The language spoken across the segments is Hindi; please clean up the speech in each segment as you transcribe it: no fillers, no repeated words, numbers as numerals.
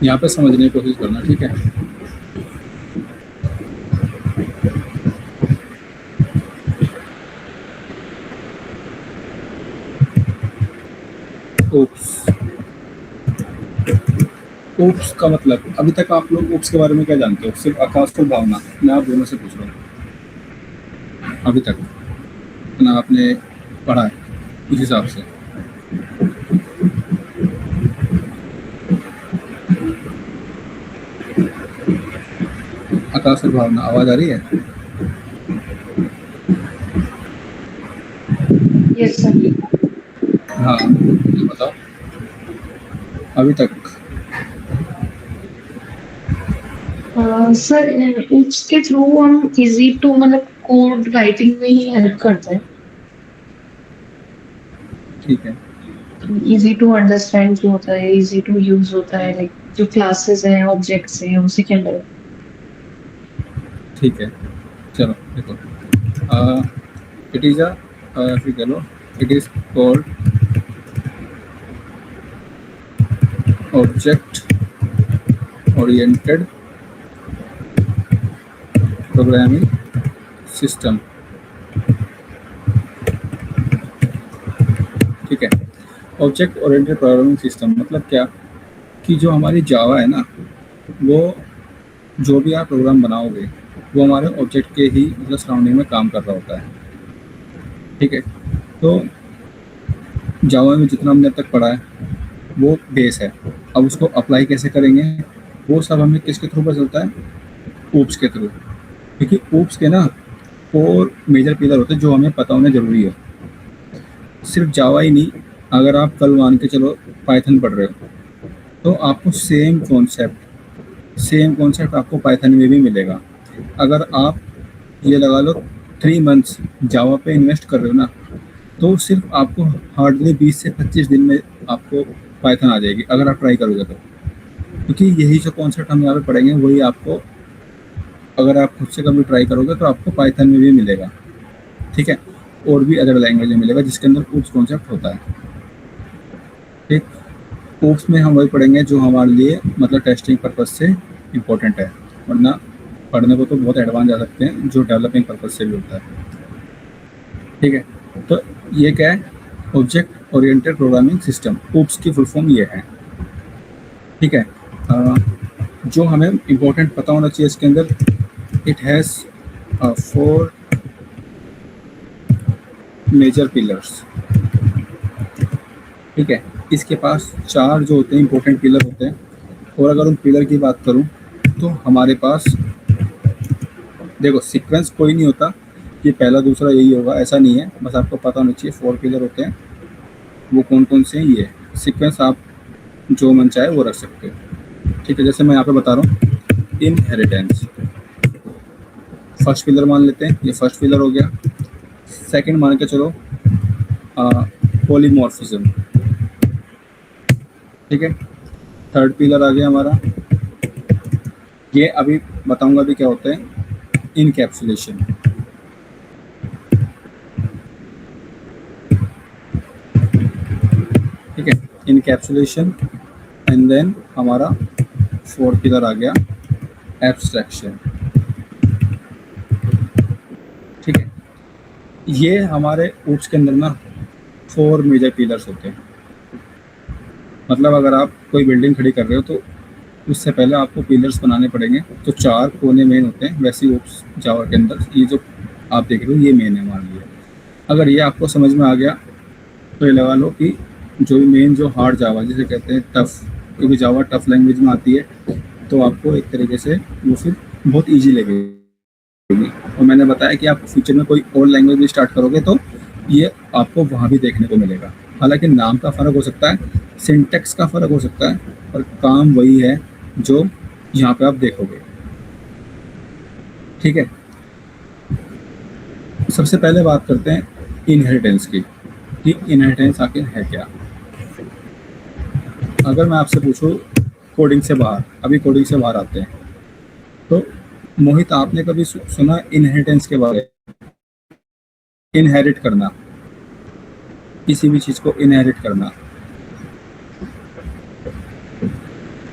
यहाँ पे समझने की कोशिश करना, ठीक है। ओप्स, ओप्स का मतलब, अभी तक आप लोग ओप्स के बारे में क्या जानते हो? सिर्फ आकाश और भावना, मैं आप दोनों से पूछ रहा हूँ अभी तक ना आपने पढ़ा है उस हिसाब से। आकाश और भावना, आवाज आ रही है? Yes sir. हाँ, ये बताओ अभी तक। सर उसके थ्रू हम इजी टू मतलब कोड राइटिंग में ही हेल्प करते हैं। ठीक है, इजी टू अंडरस्टैंड जो होता है, इजी टू यूज होता है, लाइक जो क्लासेस हैं ऑब्जेक्ट्स हैं उसी के अंदर। ठीक है। चलो देखो, इट इज अ, फिर कह लो, it is called object oriented programming system. ठीक है, ऑब्जेक्ट ओरिएंटेड प्रोग्रामिंग सिस्टम मतलब क्या, कि जो हमारी जावा है ना, वो जो भी आप प्रोग्राम बनाओगे वो हमारे ऑब्जेक्ट के ही मतलब सराउंडिंग में काम कर रहा होता है। ठीक है, तो जावा में जितना हमने अब तक पढ़ा है वो बेस है। अब उसको अप्लाई कैसे करेंगे, वो सब हमें किसके थ्रू पता चलता है? ऊप्स के थ्रू। क्योंकि ऊप्स के ना 4 मेजर पिलर होते हैं जो हमें पता होना जरूरी है। सिर्फ जावा ही नहीं, अगर आप कल मान के चलो पाइथन पढ़ रहे हो, तो आपको सेम कॉन्सेप्ट आपको पाइथन में भी मिलेगा। अगर आप ये लगा लो 3 मंथ्स जावा पे इन्वेस्ट कर रहे हो ना, तो सिर्फ आपको हार्डली 20 से 25 दिन में आपको पाइथन आ जाएगी, अगर आप ट्राई करोगे तो। क्योंकि यही जो कॉन्सेप्ट हम यहाँ पे पढ़ेंगे वही आपको, अगर आप खुद से कभी ट्राई करोगे तो आपको पाइथन में भी मिलेगा। ठीक है, और भी अदर लैंग्वेज में मिलेगा जिसके अंदर ऊप्स कॉन्सेप्ट होता है। ठीक, ऊप्स में हम वही पढ़ेंगे जो हमारे लिए मतलब टेस्टिंग पर्पज से इम्पोर्टेंट है, वरना पढ़ने को तो बहुत एडवांस जा सकते हैं जो डेवलपिंग पर्पज से भी होता है। ठीक है, तो ये क्या है? Object oriented programming system, oops की फुल फॉर्म ये है। ठीक है, जो हमें इम्पोर्टेंट पता होना चाहिए इसके अंदर, इट हैज़ 4 मेजर पिलर्स। ठीक है, इसके पास 4 जो होते हैं इम्पोर्टेंट पिलर होते हैं। और अगर उन पिलर की बात करूं तो हमारे पास, देखो सीक्वेंस कोई नहीं होता कि पहला दूसरा यही होगा, ऐसा नहीं है। बस आपको पता होना चाहिए 4 पिलर होते हैं, वो कौन कौन से हैं। ये सीक्वेंस आप जो मन चाहे वो रख सकते हो। ठीक है, जैसे मैं यहाँ पे बता रहा हूँ, इनहेरिटेंस फर्स्ट पिलर मान लेते हैं, ये फर्स्ट पिलर हो गया। सेकंड मान के चलो पॉलीमॉर्फिज्म। ठीक है, थर्ड पिलर आ गया हमारा, ये अभी बताऊंगा भी क्या होता है, इनकैप्सुलेशन। ठीक है, इनकैप्सुलेशन। एंड देन हमारा फोर्थ पिलर आ गया एब्स्ट्रैक्शन। ठीक है, ये हमारे ऊप्स के अंदर ना 4 मेजर पिलर्स होते हैं। मतलब अगर आप कोई बिल्डिंग खड़ी कर रहे हो तो उससे पहले आपको पिलर्स बनाने पड़ेंगे। तो 4 कोने मेन होते हैं, वैसे ऊप्स जावा के अंदर ये जो आप देख रहे हो ये मेन है हमारे लिए। अगर ये आपको समझ में आ गया तो ये लगा लो कि जो मेन जो हार्ड जावा जिसे कहते हैं टफ, क्योंकि जावा टफ लैंग्वेज में आती है, तो आपको एक तरीके से वो फिर बहुत ईजी लगेगी। और मैंने बताया कि आप फ्यूचर में कोई और लैंग्वेज भी स्टार्ट करोगे तो ये आपको वहाँ भी देखने को मिलेगा। हालांकि नाम का फ़र्क हो सकता है, सिंटेक्स का फ़र्क हो सकता है, और काम वही है जो यहाँ पे आप देखोगे। ठीक है, सबसे पहले बात करते हैं इनहेरिटेंस की, कि इनहेरिटेंस आखिर है क्या। अगर मैं आपसे पूछूं कोडिंग से बाहर, अभी कोडिंग से बाहर आते हैं, तो मोहित आपने कभी सुना इनहेरिटेंस के बारे में? इनहेरिट करना, किसी भी चीज़ को इनहेरिट करना।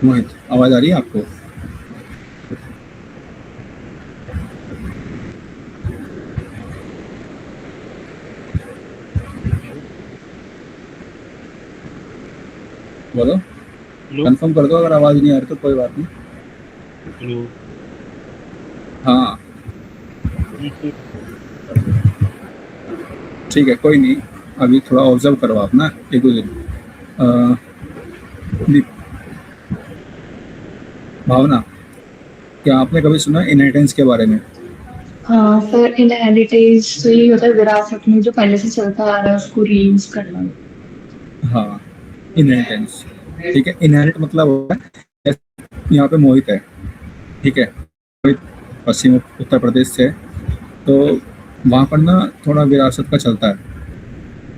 मोहित, आवाज आ रही है आपको? बोलो, हेलो कंफर्म कर दो, अगर आवाज नहीं आ रही तो कोई बात नहीं। हेलो। हाँ सर। ठीक है, कोई नहीं। अभी थोड़ा ऑब्जर्व करो आप ना, एक दो दिन। अ, दीप- भावना, क्या आपने कभी सुना इनहेरिटेंस के बारे में? हाँ सर, इनहेरिटेंस तो यही होता है, विरासत में जो पहले से चलता आ रहा है उसको रीयूज करना। हाँ, इनहेरिटेंस। ठीक है, इनहेरिट मतलब होता है, जैसे यहाँ पे मोहित है, ठीक है, मोहित पश्चिम उत्तर प्रदेश से है, तो वहाँ पर ना थोड़ा विरासत का चलता है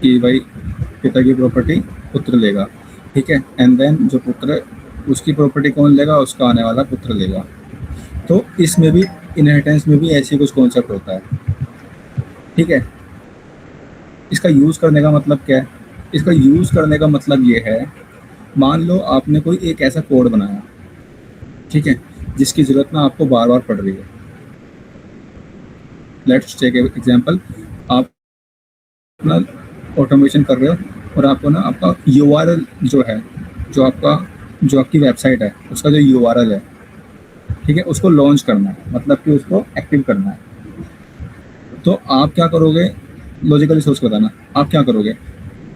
कि भाई पिता की प्रॉपर्टी पुत्र लेगा, ठीक है, एंड देन जो पुत्र है उसकी प्रॉपर्टी कौन लेगा, उसका आने वाला पुत्र लेगा। तो इसमें भी, इनहेरिटेंस में भी ऐसी कुछ कॉन्सेप्ट होता है, ठीक है। इसका यूज़ करने का मतलब क्या है? इसका यूज़ करने का मतलब ये है, मान लो आपने कोई एक ऐसा कोड बनाया, ठीक है, जिसकी ज़रूरत ना आपको बार बार पड़ रही है। लेट्स टेक एग्जांपल, आप अपना ऑटोमेशन कर रहे हो और आपको ना आपका यूआरएल जो है, जो आपकी वेबसाइट है उसका जो यूआरएल है, ठीक है, उसको लॉन्च करना है, मतलब कि उसको एक्टिव करना है। तो आप क्या करोगे? लॉजिकली सोच के बताना, आप क्या करोगे?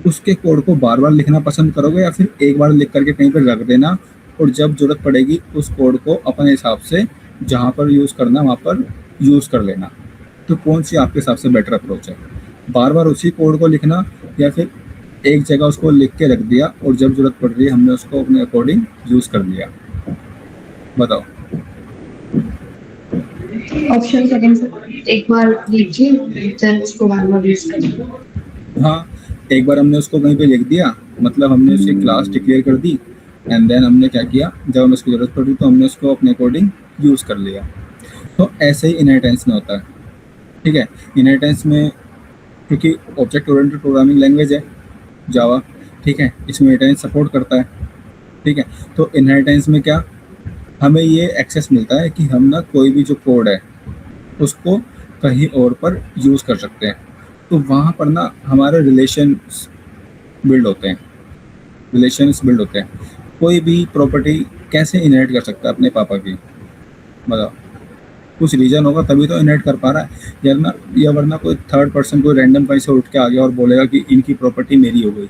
उसके कोड को बार बार लिखना पसंद करोगे, या फिर एक बार लिख करके कहीं पर रख देना और जब जरूरत पड़ेगी उस कोड को अपने हिसाब से जहाँ पर यूज़ करना वहाँ पर यूज़ कर लेना? तो कौन सी आपके हिसाब से बेटर अप्रोच है? बार बार उसी कोड को लिखना, या फिर एक जगह उसको लिख के रख दिया और जब जरूरत पड़ रही है हमने उसको अपने अकॉर्डिंग यूज़ कर लिया? बताओ। ऑप्शन सेकंड सर, एक बार लीजिए देन उसको बार बार यूज करिए। हाँ, एक बार हमने उसको कहीं पे लिख दिया, मतलब हमने उसकी क्लास डिक्लेयर कर दी, एंड देन हमने क्या किया, जब हमें उसकी ज़रूरत पड़ी तो हमने उसको अपने अकॉर्डिंग यूज़ कर लिया। तो ऐसे ही इनहेरिटेंस में होता है, ठीक है। इनहेरिटेंस में, क्योंकि ऑब्जेक्ट ओरिएंटेड प्रोग्रामिंग लैंग्वेज है जावा, ठीक है, इसमें इनहेरिटेंस सपोर्ट करता है, ठीक है। तो इनहेरिटेंस में क्या, हमें ये एक्सेस मिलता है कि हम ना कोई भी जो कोड है उसको कहीं और पर यूज़ कर सकते हैं। तो वहाँ पर ना हमारे बिल्ड होते हैं रिलेशंस बिल्ड होते हैं। कोई भी प्रॉपर्टी कैसे इनहेरिट कर सकता है अपने पापा की? बताओ, कुछ रीजन होगा तभी तो इनहेरिट कर पा रहा है, या वरना कोई थर्ड पर्सन कोई रैंडम कहीं से उठ के आ गया और बोलेगा कि इनकी प्रॉपर्टी मेरी हो गई?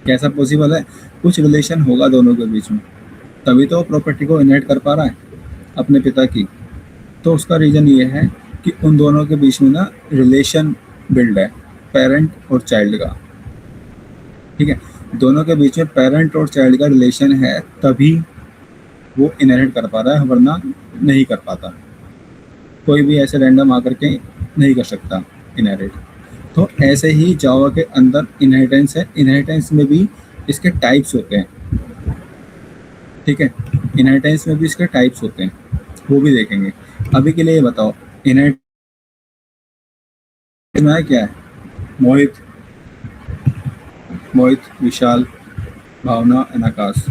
कैसा पॉसिबल है? कुछ रिलेशन होगा दोनों के बीच में, तभी तो प्रॉपर्टी को इनहेरिट कर पा रहा है अपने पिता की। तो उसका रीज़न ये है कि उन दोनों के बीच में ना रिलेशन बिल्ड है, पेरेंट और चाइल्ड का, ठीक है। दोनों के बीच में पेरेंट और चाइल्ड का रिलेशन है, तभी वो इनहेरिट कर पा रहा है, वरना नहीं कर पाता। कोई भी ऐसे रैंडम आकर के नहीं कर सकता इनहेरिट। तो ऐसे ही जावा के अंदर इनहेरिटेंस है, इनहेरिटेंस में भी इसके टाइप्स होते हैं, ठीक है। इनहेरिटेंस में भी इसके टाइप्स होते हैं, वो भी देखेंगे। अभी के लिए ये बताओ, इनहेरिटेंस में क्या है? मोहित, विशाल, भावना एंड आकाश,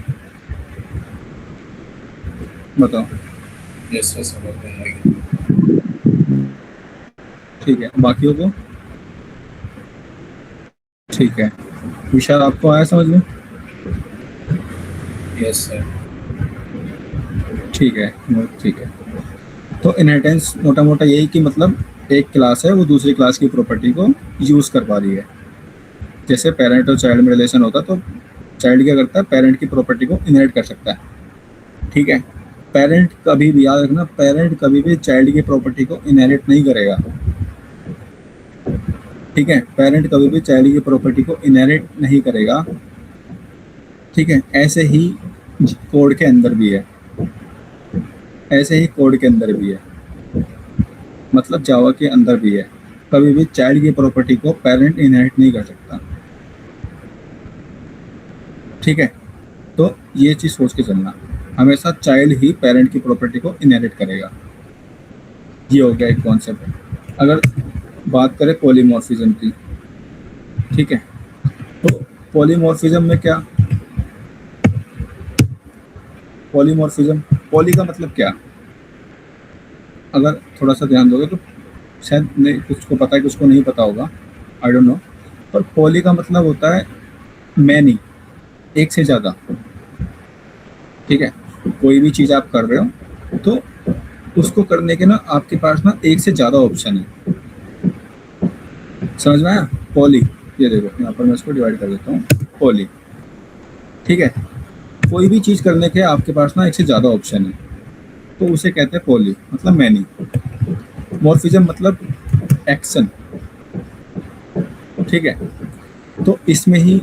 बताओ। यस सर, समझ में आएगी। ठीक है, बाकियों को? ठीक है, विशाल आपको आया समझ में? Yes sir. ठीक है, ठीक है। तो इनहेरिटेंस मोटा मोटा यही कि मतलब एक क्लास है वो दूसरी क्लास की प्रॉपर्टी को यूज़ कर पा रही है। जैसे पेरेंट और चाइल्ड में रिलेशन होता तो चाइल्ड क्या करता है, पेरेंट की प्रॉपर्टी को इनहेरिट कर सकता है, ठीक है। पेरेंट कभी भी, याद रखना, पेरेंट कभी भी चाइल्ड की प्रॉपर्टी को इनहेरिट नहीं करेगा, ठीक है। पेरेंट कभी भी चाइल्ड की प्रॉपर्टी को इनहेरिट नहीं करेगा, ठीक है। ऐसे ही कोड के अंदर भी है, ऐसे ही कोड के अंदर भी है, मतलब जावा के अंदर भी है। कभी भी चाइल्ड की प्रॉपर्टी को पेरेंट इनहेरिट नहीं कर सकता, ठीक है। तो ये चीज़ सोच के चलना, हमेशा चाइल्ड ही पेरेंट की प्रॉपर्टी को इनहेरिट करेगा। ये हो गया एक कॉन्सेप्ट। अगर बात करें पॉलीमॉर्फिज्म की, ठीक है, तो पॉलीमॉर्फिज्म में क्या, पॉलीमॉर्फिज्म, पॉली का मतलब क्या, अगर थोड़ा सा ध्यान दोगे तो शायद नहीं, कुछ को पता है कुछ को नहीं पता होगा, आई डोंट नो, पर पॉली का मतलब होता है मैनी, एक से ज़्यादा। ठीक है, कोई भी चीज़ आप कर रहे हो तो उसको करने के ना आपके पास ना एक से ज़्यादा ऑप्शन है। समझ में आया? पॉली, ये देखो यहाँ पर मैं इसको डिवाइड कर देता हूँ, पॉली। ठीक है, कोई भी चीज़ करने के आपके पास ना एक से ज़्यादा ऑप्शन है, तो उसे कहते हैं पॉली, मतलब मैनी। मॉर्फिज्म मतलब एक्शन। ठीक है, तो इसमें ही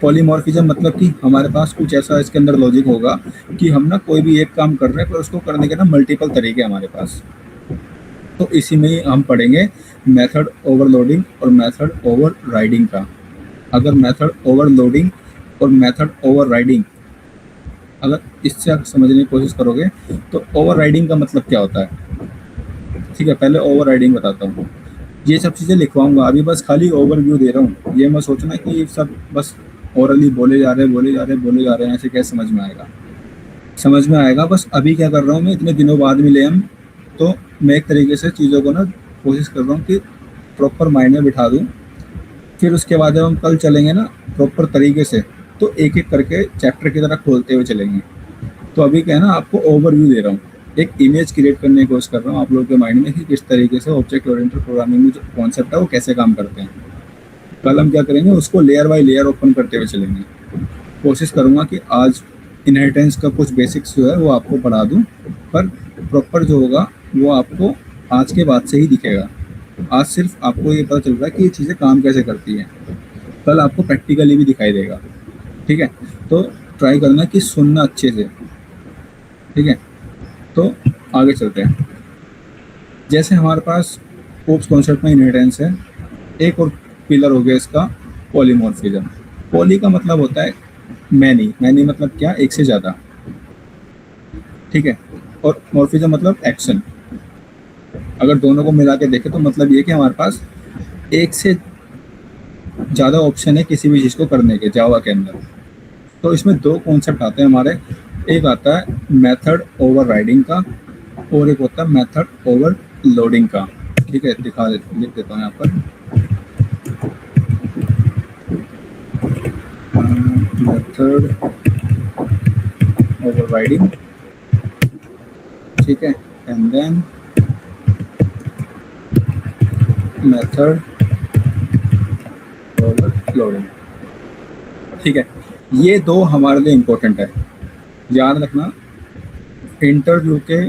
पॉलीमॉर्फिज्म मतलब कि हमारे पास कुछ ऐसा इसके अंदर लॉजिक होगा कि हम ना कोई भी एक काम कर रहे हैं पर उसको करने के ना मल्टीपल तरीके हमारे पास। तो इसी में ही हम पढ़ेंगे मेथड ओवरलोडिंग और मेथड ओवरराइडिंग का। अगर मेथड ओवरलोडिंग और मेथड ओवरराइडिंग अगर इससे आप समझने की कोशिश करोगे तो ओवरराइडिंग का मतलब क्या होता है। ठीक है, पहले ओवरराइडिंग बताता हूँ। ये सब चीज़ें लिखवाऊंगा, अभी बस खाली ओवरव्यू दे रहा हूँ। ये मत सोचना कि सब बस ओरली बोले जा रहे हैं, ऐसे कैसे समझ में आएगा? समझ में आएगा। बस अभी क्या कर रहा हूँ मैं, इतने दिनों बाद मिले हम, तो मैं एक तरीके से चीज़ों को ना कोशिश कर रहा हूँ कि प्रॉपर माइंड में बिठा दूँ। फिर उसके बाद जब हम कल चलेंगे ना प्रॉपर तरीके से, तो एक एक करके चैप्टर की तरह खोलते हुए चलेंगे। तो अभी क्या है ना, आपको ओवरव्यू दे रहा हूँ, एक इमेज क्रिएट करने की कोशिश कर रहा हूँ आप लोगों के माइंड में कि किस तरीके से ऑब्जेक्ट ओरिएंटेड प्रोग्रामिंग में जो कॉन्सेप्ट है वो कैसे काम करते हैं। कल हम क्या करेंगे, उसको लेयर बाय लेयर ओपन करते हुए चलेंगे। कोशिश करूँगा कि आज इनहेरिटेंस का कुछ बेसिक्स जो है वो आपको पढ़ा दूँ, पर प्रॉपर जो होगा वो आपको आज के बाद से ही दिखेगा। आज सिर्फ आपको ये पता चल रहा है कि ये चीज़ें काम कैसे करती हैं, कल आपको प्रैक्टिकली भी दिखाई देगा। ठीक है, तो ट्राई करना कि सुनना अच्छे से। ठीक है, तो आगे चलते हैं। जैसे हमारे पास ओप्स कॉन्सेप्ट में इनहेरिटेंस है, एक और पिलर हो गया इसका पॉलीमॉर्फिज्म। पॉली का मतलब होता है मैनी, मैनी मतलब क्या, एक से ज़्यादा। ठीक है, और मॉर्फिज्म मतलब एक्शन। अगर दोनों को मिला के देखें तो मतलब ये कि हमारे पास एक से ज़्यादा ऑप्शन है किसी भी चीज़ को करने के जावा के अंदर। तो इसमें दो कॉन्सेप्ट आते हैं हमारे, एक आता है मेथड ओवरराइडिंग का और एक होता है मेथड ओवरलोडिंग का। ठीक है, लिख देता हूँ यहाँ पर, मेथड ओवरराइडिंग। ठीक है, एंड देन मेथड ओवरलोडिंग। ठीक है, ये दो हमारे लिए इम्पोर्टेंट है, याद रखना। इंटरव्यू के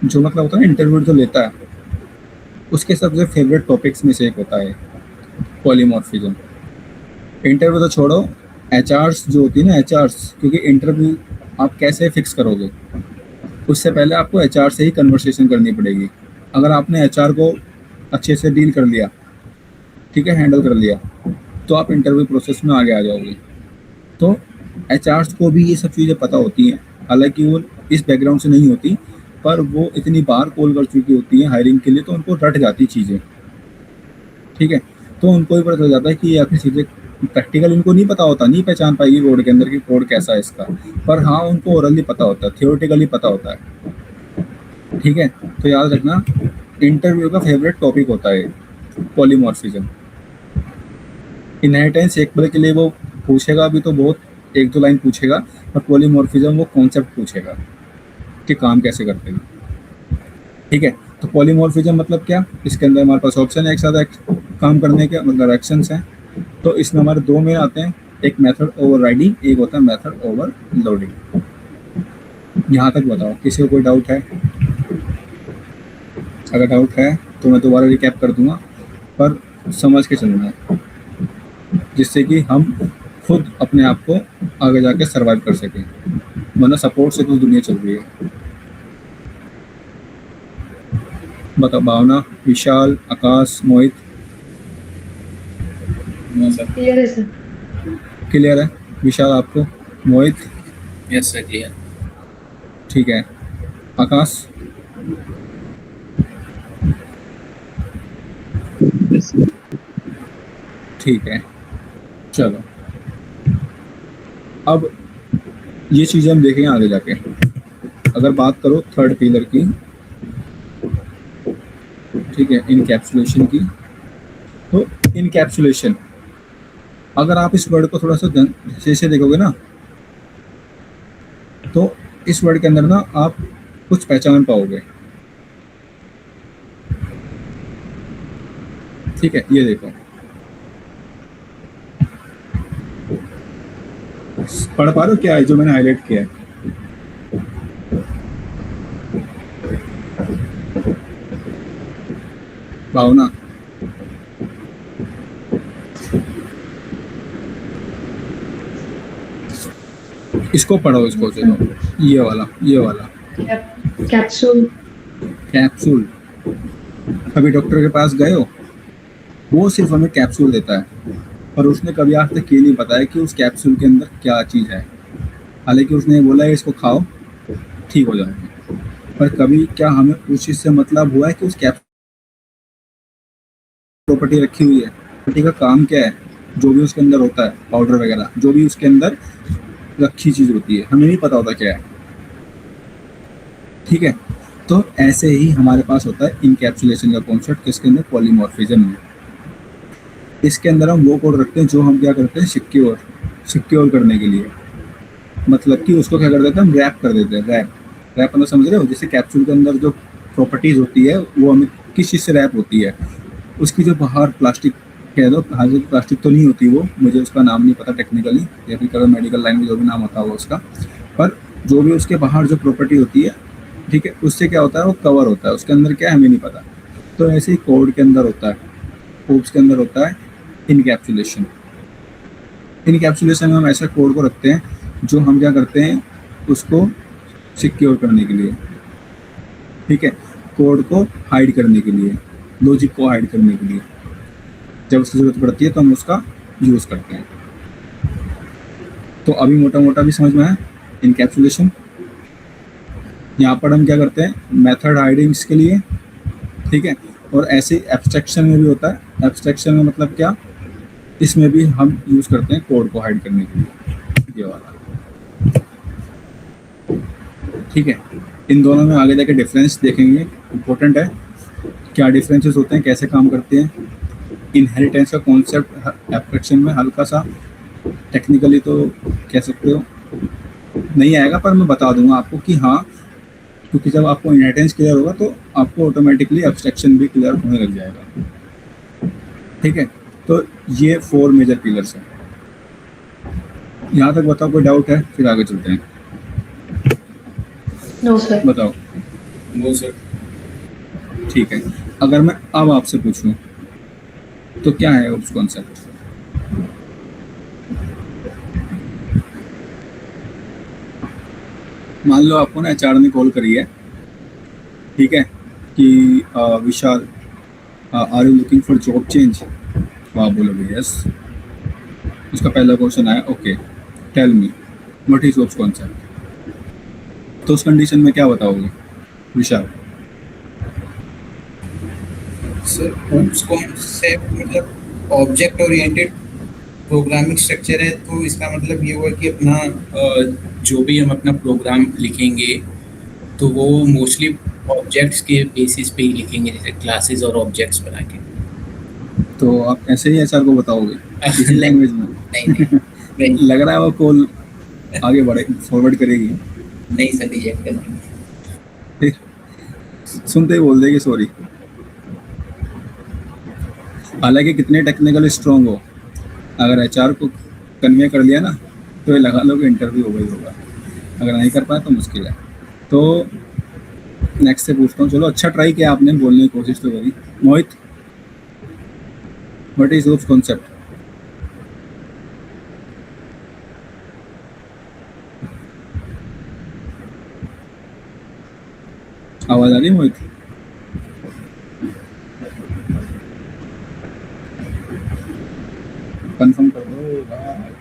जो मतलब होता है ना, इंटरव्यू जो लेता है उसके सबसे फेवरेट टॉपिक्स में से एक होता है पॉलीमॉर्फिज्म। इंटरव्यू तो छोड़ो, एचआरस जो होती है ना, एचआरस, क्योंकि इंटरव्यू आप कैसे फिक्स करोगे उससे पहले आपको एचआर से ही कन्वर्सेशन करनी पड़ेगी। अगर आपने एचआर को अच्छे से डील कर लिया, ठीक है, हैंडल कर लिया, तो आप इंटरव्यू प्रोसेस में आगे आ जाओगे। तो एचआर्स को भी ये सब चीज़ें पता होती हैं, हालांकि वो इस बैकग्राउंड से नहीं होती, पर वो इतनी बार कॉल कर चुकी होती हैं हायरिंग के लिए, तो उनको रट जाती चीज़ें। ठीक है, तो उनको भी पता चल जाता है कि ये आखिर चीज़ें प्रैक्टिकल इनको नहीं पता होता, नहीं पहचान पाएगी कोड के अंदर कि कोड कैसा है इसका, पर हाँ उनको ओरली पता होता है, थियोरेटिकली पता होता है। ठीक है, तो याद रखना इंटरव्यू का फेवरेट टॉपिक होता है पॉलीमॉर्फिज्म। इनहेरिटेंस एक पल के लिए वो पूछेगा अभी तो बहुत, एक दो लाइन पूछेगा, पर पॉलीमॉर्फिज्म वो कॉन्सेप्ट पूछेगा कि काम कैसे करते हैं। ठीक है, तो पॉलीमॉर्फिज्म मतलब क्या, इसके अंदर हमारे पास ऑप्शन है एक साथ काम करने के, मतलब एक्शंस हैं। तो इसमें हमारे दो में आते हैं, एक मेथड ओवरराइडिंग, एक होता है मेथड ओवरलोडिंग। यहाँ तक बताओ, किसी को कोई डाउट है? अगर डाउट है तो मैं दोबारा रिकैप कर दूंगा, पर समझ के चलना है, जिससे कि हम खुद अपने आप को आगे जाके सर्वाइव कर सकें, वरना सपोर्ट से तो दुनिया चल रही है। बताओ, भावना, विशाल, आकाश, मोहित, क्लियर है सर? क्लियर है? विशाल आपको, मोहित? Yes sir, clear. ठीक है, आकाश? ठीक है, चलो अब ये चीज़ें हम देखेंगे आगे जाके। अगर बात करो थर्ड पिलर की, ठीक है, इनकैप्सुलेशन की, तो इनकैप्सुलेशन, अगर आप इस वर्ड को थोड़ा सा से देखोगे ना, तो इस वर्ड के अंदर ना आप कुछ पहचान पाओगे। ठीक है, ये देखो, पढ़ पा रहे हो क्या है जो मैंने हाईलाइट किया है? भावना, इसको पढ़ो, इसको चलो, ये वाला, ये वाला कैप्सूल। कैप्सूल। कभी डॉक्टर के पास गए हो? वो सिर्फ हमें कैप्सूल देता है, और उसने कभी आज तक ये नहीं बताया कि उस कैप्सूल के अंदर क्या चीज़ है। हालांकि उसने बोला है इसको खाओ ठीक हो जाएगा, पर कभी क्या हमें उस चीज़ से मतलब हुआ है कि उस कैप्सूल प्रॉपर्टी रखी हुई है, प्रॉपर्टी का काम क्या है, जो भी उसके अंदर होता है, पाउडर वगैरह, जो भी उसके अंदर रखी चीज़ होती है, हमें नहीं पता होता क्या है। ठीक है, तो ऐसे ही हमारे पास होता है इनकैप्सुलेशन का कॉन्सेप्ट, किसके अंदर? पॉलीमॉर्फिज्म में। इसके अंदर हम वो कोड रखते हैं जो हम क्या करते हैं, सिक्योर करने के लिए। मतलब कि उसको क्या कर देते हैं, हम रैप कर देते हैं। रैप मतलब समझ रहे हो? जैसे कैप्सूल के अंदर जो प्रॉपर्टीज होती है वो हमें किस चीज़ से रैप होती है, उसकी जो बाहर प्लास्टिक कह दो, हाजिर प्लास्टिक तो नहीं होती वो, मुझे उसका नाम नहीं पता टेक्निकली, या फिर कभी मेडिकल लाइन में जो भी नाम होता है उसका, पर जो भी उसके बाहर जो प्रॉपर्टी होती है, ठीक है, उससे क्या होता है, वो कवर होता है, उसके अंदर क्या है हमें नहीं पता। तो ऐसे ही कोड के अंदर होता है, होप्स के अंदर होता है इनकैप्सुलेशन। इनकैप्सुलेशन में हम ऐसा कोड को रखते हैं जो हम क्या करते हैं, उसको सिक्योर करने के लिए, ठीक है, कोड को हाइड करने के लिए, लॉजिक को हाइड करने के लिए, जब उसकी ज़रूरत पड़ती है तो हम उसका यूज़ करते हैं। तो अभी मोटा मोटा भी समझ में आया इनकैप्सुलेशन। यहाँ पर हम क्या करते हैं, मेथड हाइडिंग्स के लिए, ठीक है, और ऐसे एब्स्ट्रैक्शन में भी होता है। एब्स्ट्रैक्शन में मतलब क्या, इसमें भी हम यूज़ करते हैं कोड को हाइड करने के लिए, ये वाला। ठीक है, इन दोनों में आगे जाके डिफरेंस देखेंगे, इम्पोर्टेंट है क्या डिफरेंसेस होते हैं, कैसे काम करते हैं। इनहेरिटेंस का कॉन्सेप्ट एब्स्ट्रैक्शन में हल्का सा टेक्निकली तो कह सकते हो नहीं आएगा, पर मैं बता दूंगा आपको कि हाँ, क्योंकि जब आपको इनहेरिटेंस क्लियर होगा तो आपको ऑटोमेटिकली एब्स्ट्रैक्शन भी क्लियर होने लग जाएगा। ठीक है, तो ये 4 मेजर पिलर्स हैं। यहाँ तक बताओ, कोई डाउट है? फिर आगे चलते हैं। No sir. बताओ। No sir. ठीक है, अगर मैं अब आपसे पूछूं तो क्या है उस कॉन्सेप्ट? मान लो आपको ना एचआर ने कॉल करी है, ठीक है, कि Vishal, are you looking for job change? तो आप बोलोगे यस। उसका पहला क्वेश्चन आया, okay tell me what is job concept. तो उस कंडीशन में क्या बताओगे विशाल? सर ओप्स कॉन्सेप्ट मतलब ऑब्जेक्ट ओरिएंटेड प्रोग्रामिंग स्ट्रक्चर है, तो इसका मतलब ये हुआ कि अपना जो भी हम अपना प्रोग्राम लिखेंगे तो वो मोस्टली ऑब्जेक्ट्स के बेसिस पे ही लिखेंगे, जैसे क्लासेस और ऑब्जेक्ट्स बना के। तो आप ऐसे ही एचआर को बताओगे इसी लैंग्वेज में? नहीं लग रहा है वो कॉल आगे बढ़े, फॉरवर्ड करेगी। नहीं सर, रिजेक्ट कर देंगे। फिर सुनते ही बोल देगी सॉरी। हालांकि कितने टेक्निकल स्ट्रॉन्ग हो, अगर एचआर को कन्वे कर लिया ना तो ये लगा लो कि इंटरव्यू हो गई होगा, अगर नहीं कर पाए तो मुश्किल है। तो नेक्स्ट से पूछता हूँ, चलो अच्छा ट्राई किया आपने, बोलने की कोशिश तो करी। Mohit, what is OOPs concept? आवाज आ रही है मोहित? कंफर्म कर दो भाई।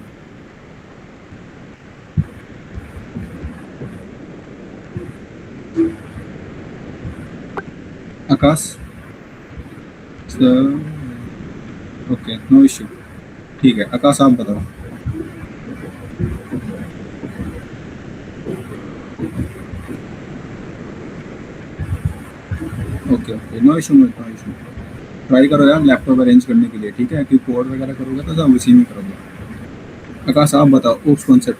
Akash, okay no issue. ठीक है आकाश, आप बताओ। Okay okay, no issue, no issue. Try करो यार लैपटॉप अरेंज करने के लिए, ठीक है, कि कोड वगैरह करोगे तो सब उसी में करोगे। आकाश आप बताओ ओप्स कॉन्सेप्ट।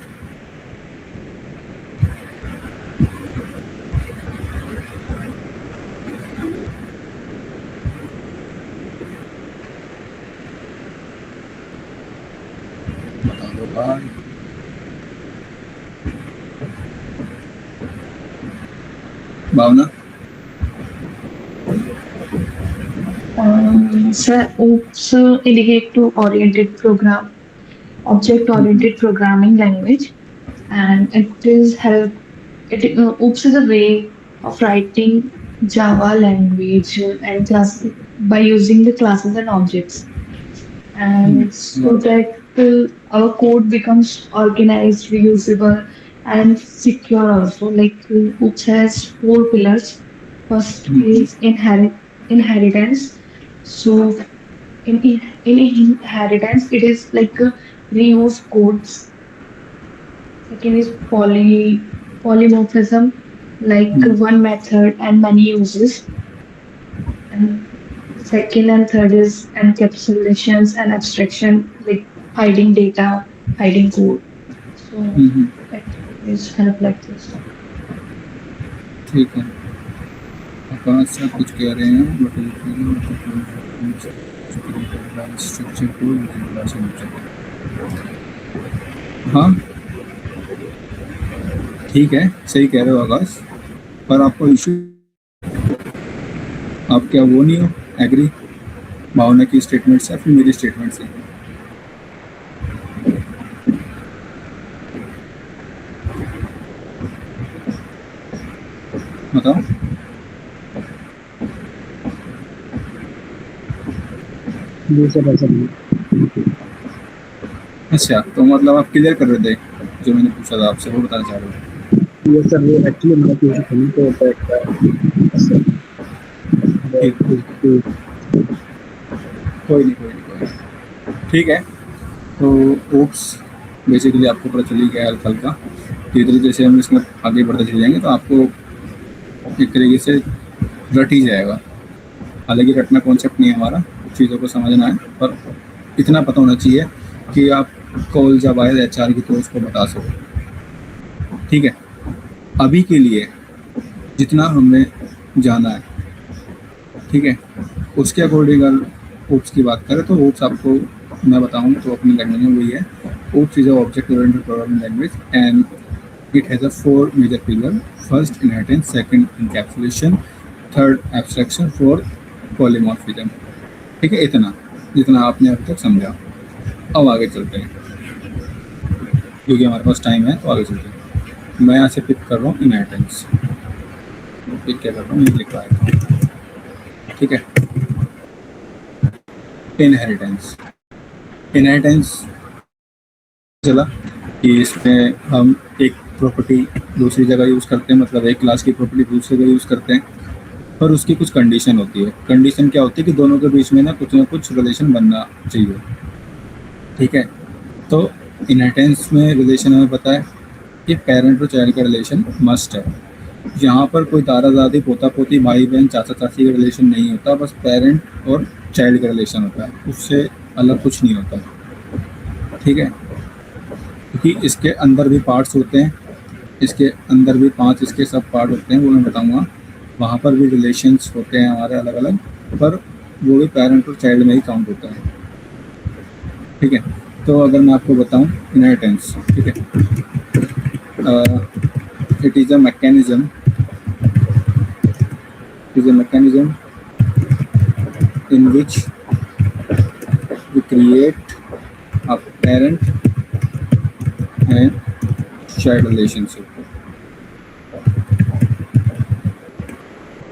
बता दो भाई। भावना। Sir, OOPS indicate to oriented program, object-oriented programming language, and it is help. OOPS is a way of writing Java language and class by using the classes and objects, and so that our code becomes organized, reusable, and secure. Also, like OOPS has four pillars. First is inheritance. So in inheritance, it is like reuse codes. Second is polymorphism, like one method and many uses. And second and third is encapsulations and abstraction, like hiding data, hiding code. So it is help like this. ठीक है, आकाश सर कुछ कह रहे हैं स्ट्रक्चर को। हाँ ठीक है, सही कह रहे हो आकाश, पर आपको इशू, आप क्या वो नहीं हो एग्री भावना की स्टेटमेंट से, फिर मेरी स्टेटमेंट से? बताओ। अच्छा, तो मतलब आप क्लियर कर रहे थे जो मैंने पूछा था आपसे, वो बताना चाह रहे हो? ये सर वो एक्चुअली मैं कहीं तो होता है। कोई नहीं, ठीक है। तो ओप्स बेसिकली आपको पता चली गया हल्का हल्का, धीरे जैसे हम इसमें आगे बढ़ते चले जाएंगे तो आपको एक तरीके से रट ही जाएगा। हालांकि रटना कॉन्सेप्ट नहीं है हमारा, चीज़ों को समझना है, पर इतना पता होना चाहिए कि आप कॉल जब आए HR की तो उसको बता सको, ठीक है। अभी के लिए जितना हमने जाना है, ठीक है, उसके अकॉर्डिंग अगर ओप्स की बात करें तो ओप्स आपको मैं बताऊं तो अपनी लैंग्वेज में वही है। OOPs is a object oriented programming language and it has a 4 major pillar. First inheritance, second encapsulation, third abstraction, fourth polymorphism. ठीक है, इतना जितना आपने अभी तक समझा। अब आगे चलते हैं क्योंकि हमारे पास टाइम है, तो आगे चलते हैं। मैं यहाँ से पिक कर रहा हूँ इनहेरिटेंस, पिक क्या कर रहा हूँ, ये लिख रहा है, ठीक है। इनहेरिटेंस चला कि इसमें हम एक प्रॉपर्टी दूसरी जगह यूज़ करते हैं, मतलब एक क्लास की प्रॉपर्टी दूसरी जगह यूज़ करते हैं, पर उसकी कुछ कंडीशन होती है। कंडीशन क्या होती है कि दोनों के बीच में ना कुछ रिलेशन बनना चाहिए, ठीक है। तो इनहेरिटेंस में रिलेशन हमें पता है कि पेरेंट और चाइल्ड का रिलेशन मस्ट है। यहाँ पर कोई दादा दादी, पोता पोती, भाई बहन, चाचा चाची का रिलेशन नहीं होता, बस पेरेंट और चाइल्ड का रिलेशन होता है, उससे अलग कुछ नहीं होता, ठीक है। क्योंकि इसके अंदर भी पार्ट्स होते हैं, इसके अंदर भी 5 इसके सब पार्ट होते हैं, वो मैं बताऊँगा। वहाँ पर भी रिलेशंस होते हैं हमारे अलग अलग, पर वो भी पेरेंट और चाइल्ड में ही काउंट होता है, ठीक है। तो अगर मैं आपको बताऊँ इनहेरिटेंस, ठीक है, it is a mechanism in which we create a parent and child relationship,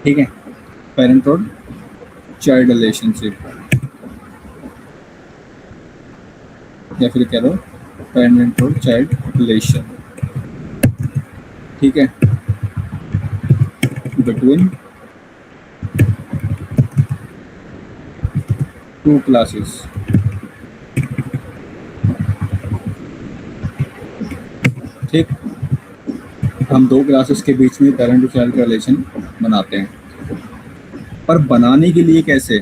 ठीक है, पेरेंट और चाइल्ड रिलेशनशिप, या फिर कह लो पेरेंट और चाइल्ड रिलेशन, ठीक है, बिटवीन 2 क्लासेस, ठीक। हम 2 क्लासेस के बीच में पेरेंट और चाइल्ड का रिलेशन बनाते हैं। पर बनाने के लिए कैसे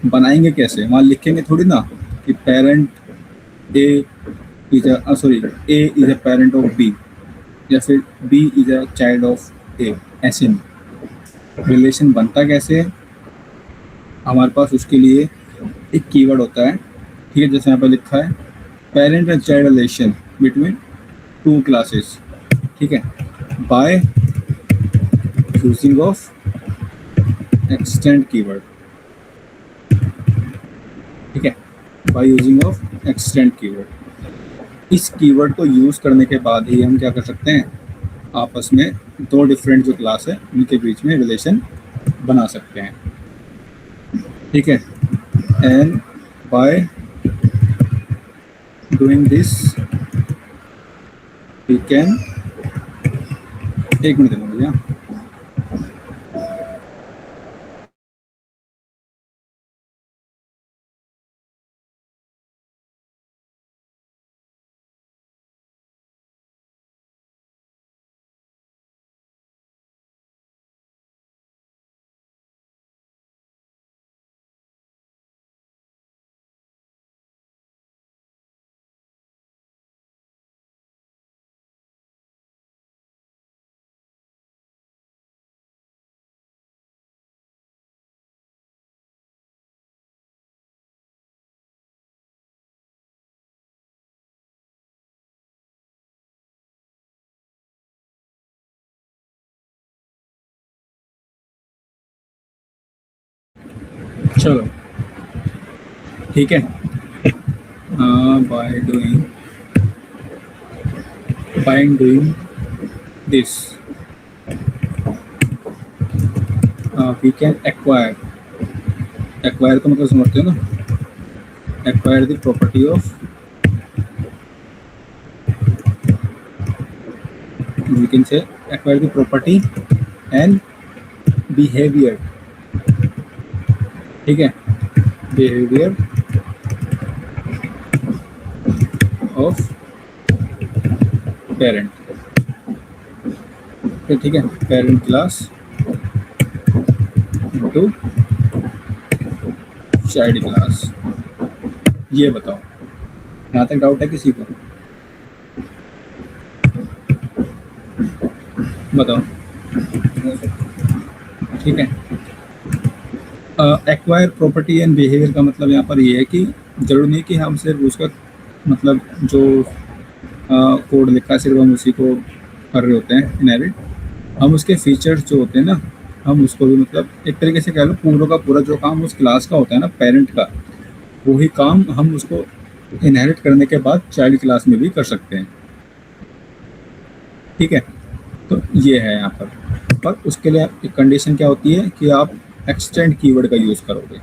बनाएंगे, कैसे वहाँ लिखेंगे थोड़ी ना कि parent A is A is a parent of B, या फिर B is a child of A, ऐसे नहीं। रिलेशन बनता कैसे है, हमारे पास उसके लिए एक कीवर्ड होता है, ठीक है, जैसे यहाँ पर लिखा है parent and child relation between two classes, ठीक है, by using of extend keyword, ठीक है, by using of extend keyword. इस कीवर्ड को यूज़ करने के बाद ही हम क्या कर सकते हैं, आपस में दो डिफरेंट जो क्लास है उनके बीच में रिलेशन बना सकते हैं, ठीक है। And by doing this we can, एक मिनट देना भैया, चलो ठीक है। By doing this we can acquire का मतलब समझते हो ना, acquire the property of, we can say acquire the property and behaviour, ठीक है, बिहेवियर ऑफ पेरेंट, ठीक है, parent class into child class. ये बताओ, यहाँ तक डाउट है किसी को? बताओ, ठीक है। एक्वायर प्रॉपर्टी एंड बिहेवियर का मतलब यहाँ पर ये है कि जरूरी नहीं कि हम सिर्फ उसका मतलब जो कोड लिखा है सिर्फ हम उसी को कर रहे होते हैं इनहेरिट, हम उसके फीचर्स जो होते हैं ना, हम उसको भी मतलब एक तरीके से कह लो पूरा का पूरा जो काम उस क्लास का होता है ना पेरेंट का, वही काम हम उसको इनहेरिट करने के बाद चाइल्ड क्लास में भी कर सकते हैं, ठीक है। तो ये है यहाँ पर उसके लिए एक कंडीशन क्या होती है कि आप एक्सटेंड कीवर्ड का यूज़ करोगे,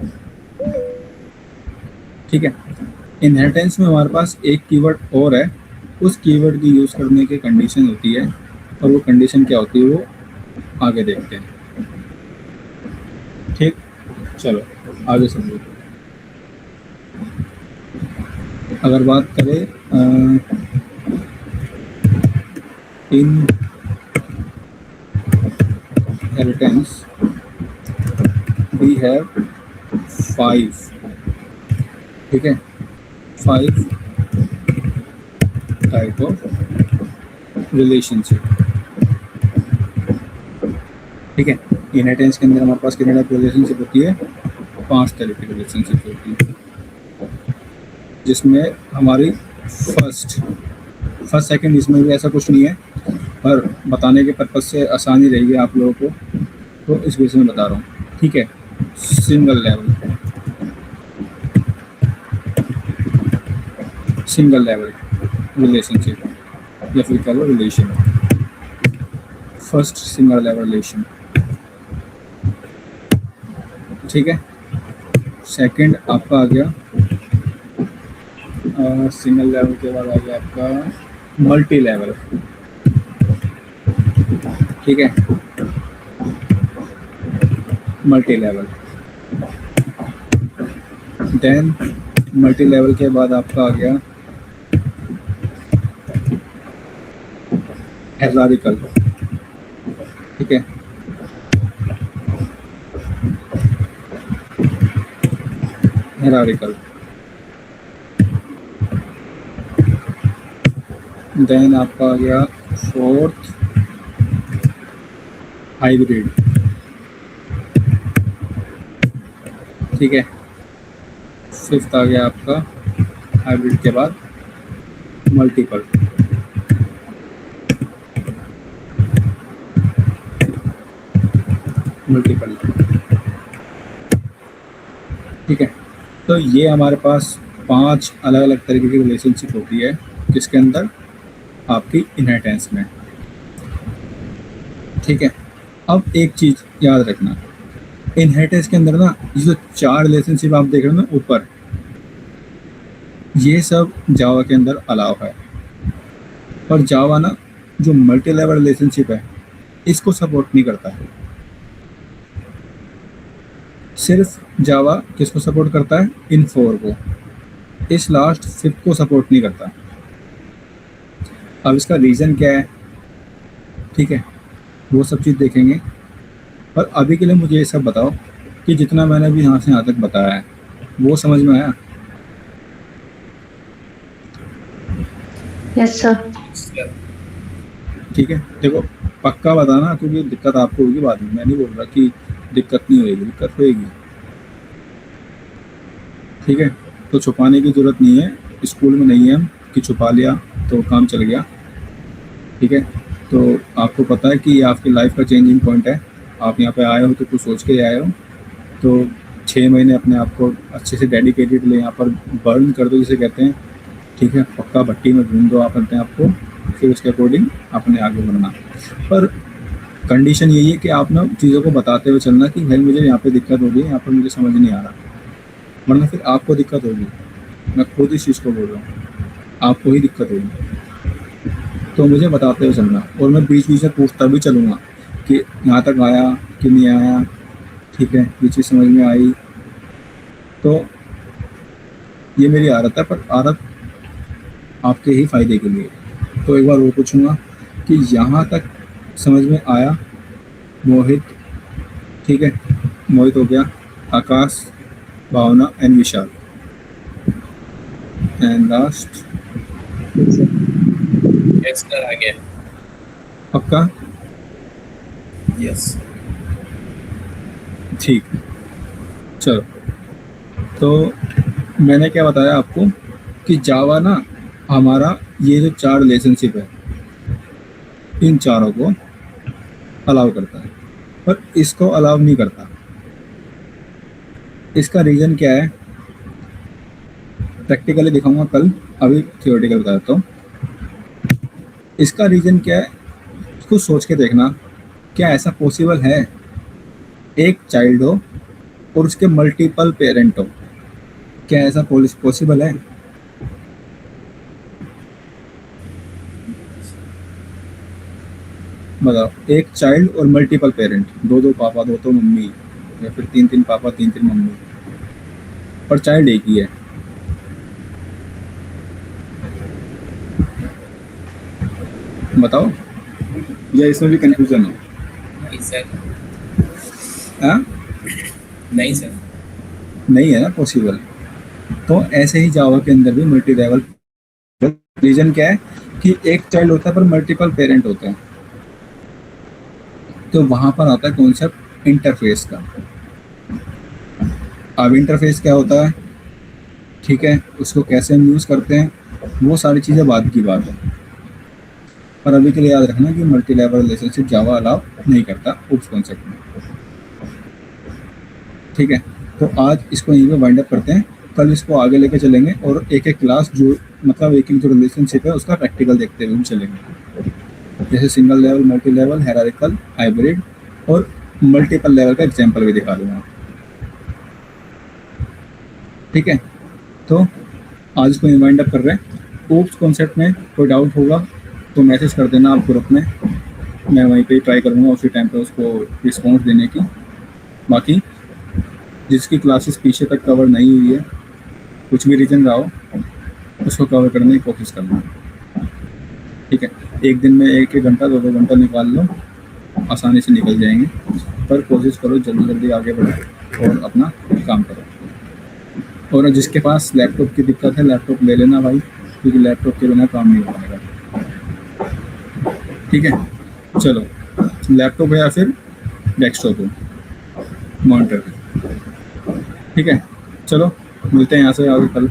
ठीक है। इनहेरिटेंस में हमारे पास एक कीवर्ड और है, उस कीवर्ड की यूज़ करने की कंडीशन होती है, और वो कंडीशन क्या होती है वो आगे देखते हैं, ठीक। चलो आगे समझो। अगर बात करें इनहेरिटेंस, वी हैव 5, ठीक है, 5 टाइप ऑफ रिलेशनशिप, ठीक है। इनहेरिटेंस के अंदर हमारे पास कितने टाइप की रिलेशनशिप होती है? 5 तरह की रिलेशनशिप होती है, जिसमें हमारी फर्स्ट सेकंड इसमें भी ऐसा कुछ नहीं है, पर बताने के पर्पज से आसानी रहेगी आप लोगों को, तो इस वजह से मैं बता रहा हूँ, ठीक है। सिंगल लेवल रिलेशनशिप, या फिर कह लो relation, first single level relation, ठीक है। सेकंड आपका आ गया सिंगल लेवल के बाद आ गया आपका मल्टी लेवल, ठीक है, multi level. Then multi level के बाद आपका आ गया हेरारिकल, ठीक है, हायरार्किकल, देन आपका आ गया फोर्थ हाइब्रिड, ठीक है। फिफ्थ आ गया आपका हाइब्रिड के बाद मल्टीपल, ठीक है। तो ये हमारे पास 5 अलग अलग तरीके की रिलेशनशिप होती है किसके अंदर, आपकी इनहेरिटेंस में, ठीक है। अब एक चीज़ याद रखना, इनहेरिटेंस के अंदर ना ये जो 4 रिलेशनशिप आप देख रहे हो ना ऊपर, ये सब जावा के अंदर अलाउ है। पर जावा ना जो मल्टी लेवल रिलेशनशिप है इसको सपोर्ट नहीं करता है। सिर्फ जावा किसको सपोर्ट करता है, इन 4 को, इस लास्ट 5 को सपोर्ट नहीं करता। अब इसका रीज़न क्या है, ठीक है, वो सब चीज़ देखेंगे। पर अभी के लिए मुझे ये सब बताओ कि जितना मैंने अभी यहाँ से यहाँ तक बताया है वो समझ में आया। Yes sir. ठीक है, देखो पक्का बताना क्योंकि दिक्कत आपको होगी बाद में। मैं नहीं बोल रहा कि दिक्कत नहीं होगी, दिक्कत होगी, ठीक है। तो छुपाने की ज़रूरत नहीं है, स्कूल में नहीं है हम कि छुपा लिया तो काम चल गया, ठीक है। तो आपको पता है कि ये आपकी लाइफ का चेंजिंग पॉइंट है। आप यहाँ पे आए हो तो कुछ सोच के आए हो, तो 6 महीने अपने आप को अच्छे से डेडिकेटेड ले यहाँ पर बर्न कर दो जिसे कहते हैं, ठीक है। पक्का भट्टी में भून दो आप अपने आप को, फिर उसके अकॉर्डिंग अपने आगे बढ़ना। पर कंडीशन यही है कि आप ना चीज़ों को बताते हुए चलना कि भाई मुझे यहाँ पे दिक्कत हो रही है, यहाँ पर मुझे समझ नहीं आ रहा, वरना फिर आपको दिक्कत होगी। मैं खुद इस चीज़ को बोल रहा हूँ, आपको ही दिक्कत होगी। तो मुझे बताते हुए चलना, और मैं बीच बीच में पूछता भी चलूँगा कि यहाँ तक आया कि नहीं आया, ठीक है, ये चीज़ समझ में आई। तो ये मेरी आदत है, पर आदत आपके ही फ़ायदे के लिए। तो एक बार वो पूछूंगा कि यहाँ तक समझ में आया मोहित, ठीक है, मोहित हो गया, Akash, Bhavana and Vishal, and last yes sir, आ गया। पक्का, यस। ठीक। चलो, तो मैंने क्या बताया आपको कि जावा ना हमारा ये जो 4 रिलेशनशिप है इन चारों को अलाउ करता है, पर इसको अलाउ नहीं करता। इसका रीज़न क्या है, प्रैक्टिकली दिखाऊंगा कल, अभी थियोरेटिकल बताता हूँ। इसका रीज़न क्या है, इसको सोच के देखना, क्या ऐसा पॉसिबल है एक चाइल्ड हो और उसके मल्टीपल पेरेंट हो, क्या ऐसा पॉसिबल है? बताओ, एक चाइल्ड और मल्टीपल पेरेंट, 2 पापा 2 मम्मी, या फिर 3 पापा 3 मम्मी, पर चाइल्ड एक ही है। बताओ, या इसमें भी कंफ्यूजन है? नहीं सर, हाँ, नहीं सर। नहीं है ना पॉसिबल। तो ऐसे ही जावा के अंदर भी मल्टी लेवल, रीजन क्या है कि एक चाइल्ड होता है पर मल्टीपल पेरेंट होते हैं। तो वहां पर आता है कॉन्सेप्ट इंटरफेस का। अब इंटरफेस क्या होता है, ठीक है, उसको कैसे हम यूज़ करते हैं, वो सारी चीज़ें बाद की बात है। पर अभी के लिए याद रखना कि मल्टी लेवल रिलेशनशिप जावा अलाउ नहीं करता उस कॉन्सेप्ट में, ठीक है। तो आज इसको यहीं पे वाइंड अप करते हैं, कल इसको आगे लेके चलेंगे और एक एक क्लास जो मतलब एक जो रिलेशनशिप है उसका प्रैक्टिकल देखते हुए हम चलेंगे, जैसे single level, multi level, hierarchical, hybrid और मल्टीपल लेवल का एग्जांपल भी दिखा दूंगा, ठीक है। तो आज इसको वाइंड अप कर रहे हैं। ओप्स कॉन्सेप्ट में कोई डाउट होगा तो मैसेज कर देना आप ग्रुप में, मैं वहीं पे ट्राई करूँगा उसी टाइम पे उसको रिस्पॉन्स देने की। बाकी जिसकी क्लासेस पीछे तक कवर नहीं हुई है, कुछ भी रीजन रहा हो, उसको कवर करने की कोशिश करना, ठीक है। एक दिन में 1-1 घंटा 2-2 घंटा निकाल लो, आसानी से निकल जाएंगे। पर कोशिश करो जल्दी जल्दी आगे बढ़ो और अपना काम करो। और जिसके पास लैपटॉप की दिक्कत है, लैपटॉप ले लेना भाई, क्योंकि लैपटॉप के बिना काम नहीं हो पाएगा। ठीक है, चलो, लैपटॉप है या फिर डेस्कटॉप हो, मॉनिटर है। ठीक है, चलो मिलते हैं यहाँ से आगे कल।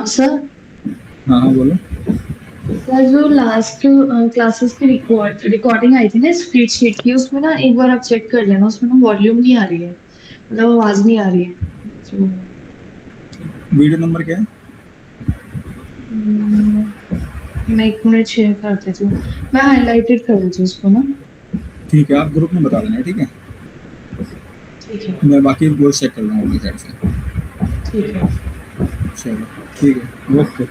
सर, हाँ हाँ बोलो। सर जो लास्ट क्लासेस की रिकॉर्डिंग आई थी ना स्प्रेडशीट की, उसमें ना एक बार आप चेक कर लेना, उसमें ना वॉल्यूम नहीं आ रही है, मतलब आवाज नहीं आ रही है। तो वीडियो नंबर क्या है? मैं 1 मिनट शेयर कर देती हूँ, मैं हाईलाइटेड कर देती हूँ उसको ना। ठीक है, आप ग्रुप में बता देना। ठीक है, ठीक है। मैं बाकी वो चेक कर लूँगा अपनी साइड से। ठीक है। चलो ठीक है, ओके।